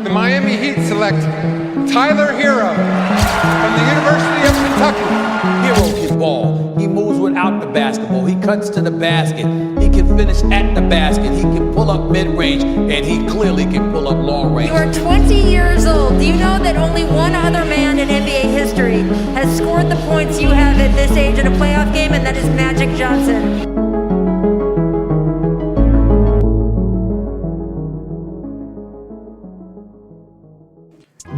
the Miami Heat select Tyler Herro from the University of Kentucky. Herro can ball. He moves without the basketball. He cuts to the basket. He can finish at the basket. He can pull up mid-range, and he clearly can pull up long range. You are 20 years old. Do you know that only one other man in NBA history has scored the points you have at this age in a playoff game, and that is Magic Johnson?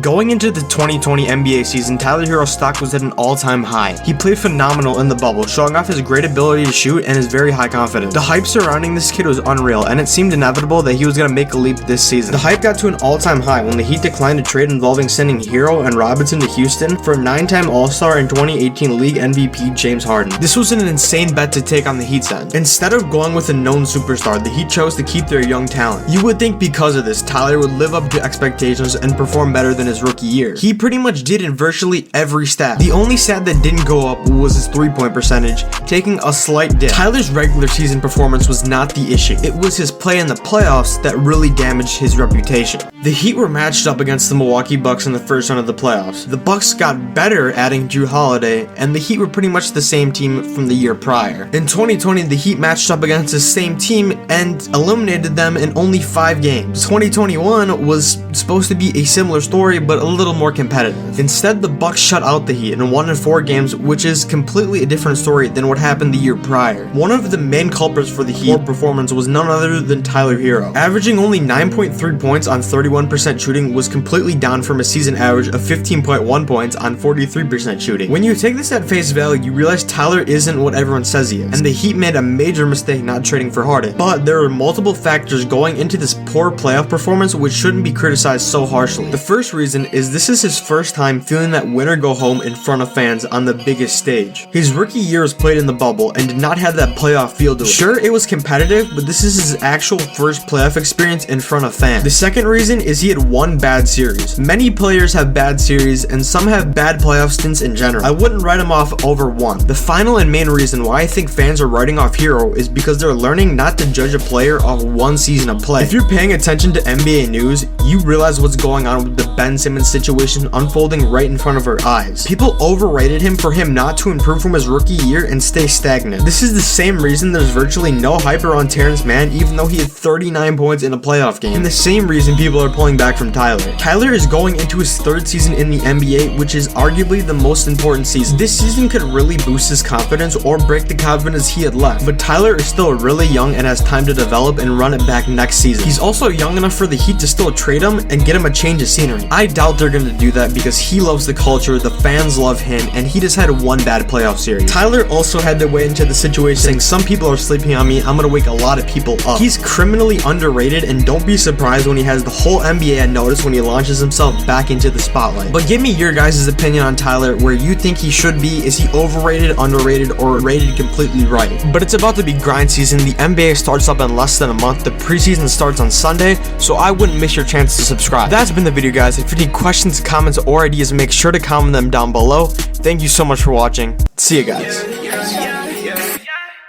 Going into the 2020 NBA season, Tyler Herro's stock was at an all-time high. He played phenomenal in the bubble, showing off his great ability to shoot and his very high confidence. The hype surrounding this kid was unreal, and it seemed inevitable that he was going to make a leap this season. The hype got to an all-time high when the Heat declined a trade involving sending Herro and Robinson to Houston for a 9-time All-Star and 2018 League MVP James Harden. This was an insane bet to take on the Heat's end. Instead of going with a known superstar, the Heat chose to keep their young talent. You would think because of this, Tyler would live up to expectations and perform better than his rookie year. He pretty much did in virtually every stat. The only stat that didn't go up was his 3-point percentage, taking a slight dip. Tyler's regular season performance was not the issue. It was his play in the playoffs that really damaged his reputation. The Heat were matched up against the Milwaukee Bucks in the first round of the playoffs. The Bucks got better adding Jrue Holiday, and the Heat were pretty much the same team from the year prior. In 2020, the Heat matched up against the same team and eliminated them in only 5 games. 2021 was supposed to be a similar story, but a little more competitive. Instead, the Bucks shut out the Heat and won in 4 games, which is completely a different story than what happened the year prior. One of the main culprits for the Heat performance was none other than Tyler Herro. Averaging only 9.3 points on 31% shooting was completely down from a season average of 15.1 points on 43% shooting. When you take this at face value, you realize Tyler isn't what everyone says he is, and the Heat made a major mistake not trading for Harden. But there are multiple factors going into this poor playoff performance which shouldn't be criticized so harshly. The first reason is this is his first time feeling that win or go home in front of fans on the biggest stage. His rookie year was played in the bubble and did not have that playoff feel to it. Sure, it was competitive, but this is his actual first playoff experience in front of fans. The second reason is he had one bad series. Many players have bad series and some have bad playoff stints in general. I wouldn't write him off over one. The final and main reason why I think fans are writing off Herro is because they're learning not to judge a player off one season of play. If you're paying attention to NBA news, you realize what's going on with the Ben Simmons situation unfolding right in front of our eyes. People overrated him for him not to improve from his rookie year and stay stagnant. This is the same reason there's virtually no hype around Terrence Mann even though he had 39 points in a playoff game. And the same reason people are pulling back from Tyler. Tyler is going into his 3rd season in the NBA, which is arguably the most important season. This season could really boost his confidence or break the confidence he had left, but Tyler is still really young and has time to develop and run it back next season. He's also young enough for the Heat to still trade him and get him a change of scenery. I doubt they're going to do that because he loves the culture, the fans love him, and he just had one bad playoff series. Tyler also had to weigh into the situation saying some people are sleeping on me, I'm going to wake a lot of people up. He's criminally underrated, and don't be surprised when he has the whole NBA at notice when he launches himself back into the spotlight. But give me your guys' opinion on Tyler, where you think he should be. Is he overrated, underrated, or rated completely right? But it's about to be grind season. The NBA starts up in less than a month. The preseason starts on Sunday, so I wouldn't miss your chance to subscribe. That's been the video, guys. If you need questions, comments, or ideas, make sure to comment them down below. Thank you so much for watching. See you guys.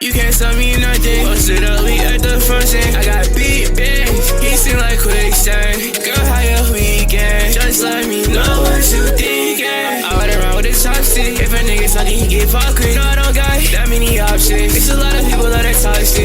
You can't tell me nothing. Posted up, we at the function. I got big bangs, he seem like quicksand. Girl, how your weekend? Just let me know what you thinking. I ride around with a chopstick. If a nigga talking, he get fucked with. No, I don't got that many options. It's a lot of people that are toxic.